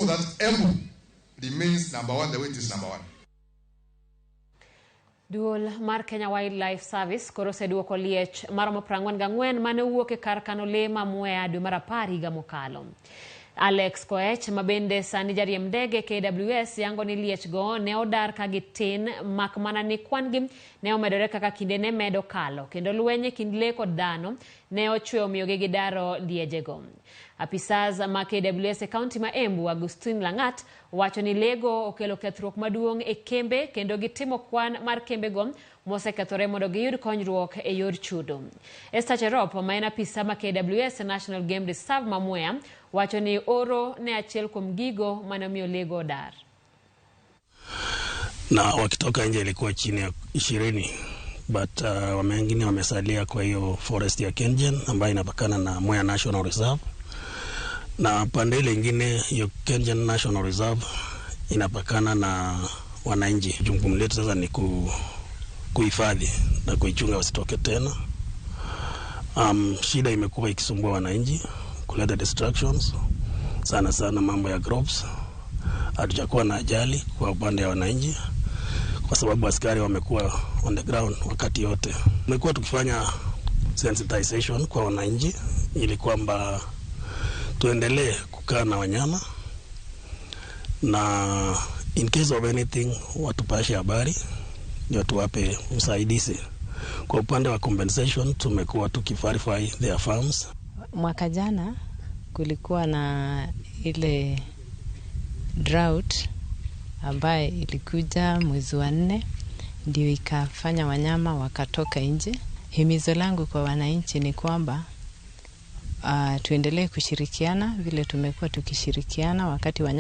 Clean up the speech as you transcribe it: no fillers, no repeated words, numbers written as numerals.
so that Embu remains number one the way it is number one. Duol mar Kenya Wildlife Service koro seduoko Liech maromo 44 mane owuok e kar kano lee ma Mwea dwe mar 10 higa mokalo. Alex Koech mabende sani jariemb ndege KWS yango ni Liech go ne odar ka gitin mak mana ni kwan gi ne omedore kaka kinde ne medo kalo kendo lwenye kind lee kod dhano ne ochwe omiyo gi daro lieje go. Apisas ma KWS e kaunti ma Embu Agustin Langat wacho ni lego okelo kethruok maduong' e kembe kendo gitimo kwan mar kembe go mosekethore mondo giyud konyruok e yor chudo. Esther Cherop ma en apisa ma KWS National Game Reserve ma Mwea wacho ni oro ne achiel kuom gigo manomiyo lego dar. Na wakitoka nje ilikuwa chini ya 20 but wamengine wamesalia kwa hiyo forest ya Kengen ambayo inapakana na Mwea National Reserve. Na pande ile nyingine hiyo Kengen National Reserve inapakana na wananchi. Jukumu letu sasa ni kuhifadhi na kuichunga wasitoke tena. Shida imekuwa ikisumbua wananchi, kuleta distractions, sana mambo ya crops. Hatujakuwa na ajali kwa upande wa wananchi kwa sababu askari wamekuwa on the ground wakati yote. Tumekuwa tukifanya sensitization kwa wananchi ili kwamba tuendelee kukaa na wanyama na in case of anything watupashe habari ndio tuwape usaidizi. Kwa upande wa compensation tumekuwa tukiverify their farms. Mwaka jana kulikuwa na ile drought ambaye ilikuja mwezi wa 4 ndio ikafanya wanyama wakatoka nje. Himizo langu kwa wananchi ni kwamba tuendelee kushirikiana vile tumekuwa tukishirikiana wakati wanyama